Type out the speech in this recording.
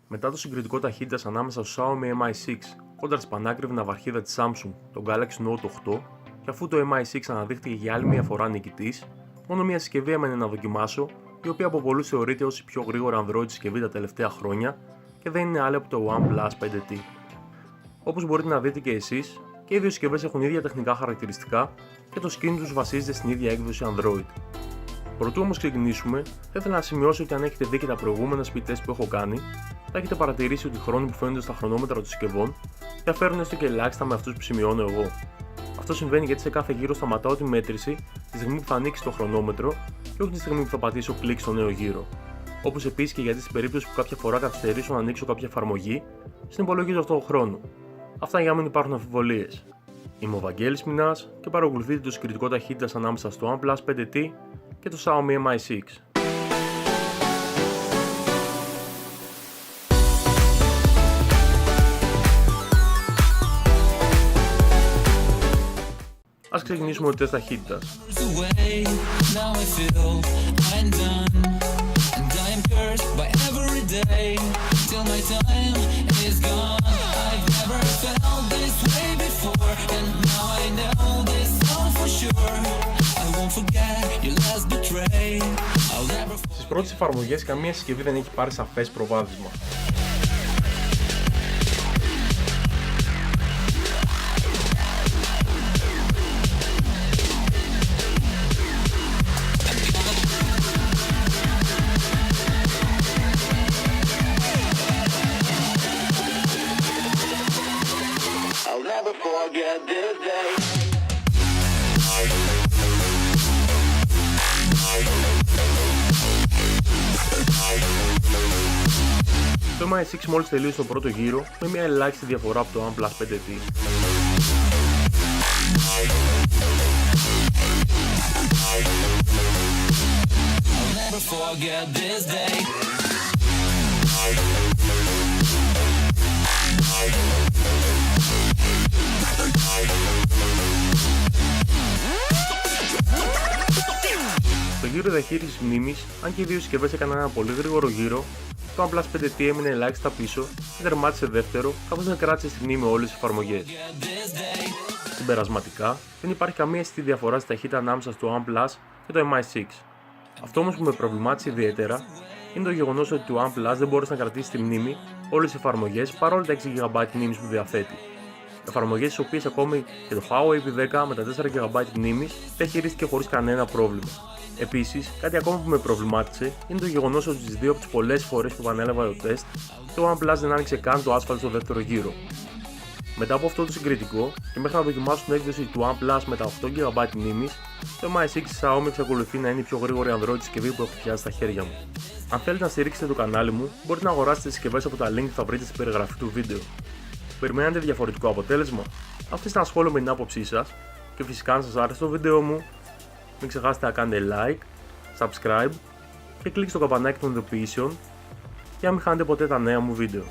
Μετά το συγκριτικό ταχύτητας ανάμεσα στο Xiaomi Mi 6 κόντρα στην πανάκριβη ναυαρχίδα της Samsung, τον Galaxy Note 8, και αφού το Mi 6 αναδείχθηκε για άλλη μια φορά νικητής, μόνο μια συσκευή έμενε να δοκιμάσω, η οποία από πολλούς θεωρείται ως η πιο γρήγορη Android συσκευή τα τελευταία χρόνια και δεν είναι άλλη από το OnePlus 5T. Όπως μπορείτε να δείτε και εσείς, και οι δύο συσκευές έχουν ίδια τεχνικά χαρακτηριστικά και το σκηνή τους βασίζεται στην ίδια έκδοση Android. Πρωτού όμως ξεκινήσουμε, θα ήθελα να σημειώσω ότι αν έχετε δει και τα προηγούμενα speed test που έχω κάνει, θα έχετε παρατηρήσει ότι οι χρόνοι που φαίνονται στα χρονόμετρα των συσκευών διαφέρουν έστω και ελάχιστα με αυτούς που σημειώνω εγώ. Αυτό συμβαίνει γιατί σε κάθε γύρο σταματάω τη μέτρηση τη στιγμή που θα ανοίξει το χρονόμετρο και όχι τη στιγμή που θα πατήσω κλικ στο νέο γύρο. Όπως επίσης και γιατί στην περίπτωση που κάποια φορά καθυστερήσω να ανοίξω κάποια εφαρμογή, συνυπολογίζω αυτό το χρόνο. Αυτά για να μην υπάρχουν αμφιβολίες. Είμαι ο Βαγγέλης Μινάς και παρακολουθείτε το συγκριτικό ταχύτητας ανάμεσα στο OnePlus 5T και το Xiaomi Mi 6. Ας ξεκινήσουμε με το τεστ ταχύτητας. Στις πρώτες εφαρμογές καμία συσκευή δεν έχει πάρει σαφές προβάδισμα. Το Mi 6 μόλις τελείωσε τον πρώτο γύρο με μια ελάχιστη διαφορά από το OnePlus 5T. Στο γύρο διαχείρισης μνήμης, αν και οι δύο συσκευές έκαναν ένα πολύ γρήγορο γύρο, το OnePlus 5T έμεινε ελάχιστα πίσω και τερμάτισε δεύτερο, καθώς δεν κράτησε στη μνήμη όλες τις εφαρμογές. Συμπερασματικά, δεν υπάρχει καμία αισθητή διαφορά στη ταχύτητα ανάμεσα στο OnePlus και το Mi 6. Αυτό όμως που με προβλημάτισε ιδιαίτερα είναι το γεγονός ότι το OnePlus δεν μπόρεσε να κρατήσει στη μνήμη όλες τις εφαρμογές παρόλο τα 6GB μνήμης που διαθέτει. Εφαρμογές τις οποίες ακόμη και το Huawei P10 με τα 4GB μνήμης διαχειρίστηκε χωρίς κανένα πρόβλημα. Επίσης, κάτι ακόμα που με προβλημάτισε είναι το γεγονός ότι στις δύο από τις πολλές φορές που επανέλαβα το τεστ, το OnePlus δεν άνοιξε καν το asphalt στο δεύτερο γύρο. Μετά από αυτό το συγκριτικό και μέχρι να δοκιμάσω την έκδοση του OnePlus με τα 8GB μνήμης, το Mi 6 Xiaomi εξακολουθεί να είναι η πιο γρήγορη Android συσκευή που έχω πιάσει στα χέρια μου. Αν θέλετε να στηρίξετε το κανάλι μου, μπορείτε να αγοράσετε συσκευές από τα link που θα βρείτε στην περιγραφή του βίντεο. Περιμένετε διαφορετικό αποτέλεσμα? Αφήστε ένα σχόλιο με την άποψή σας και φυσικά αν σας άρεσε το βίντεο μου, μην ξεχάσετε να κάνετε like, subscribe και κλικ στο καμπανάκι των ειδοποιήσεων για να μην χάνετε ποτέ τα νέα μου βίντεο.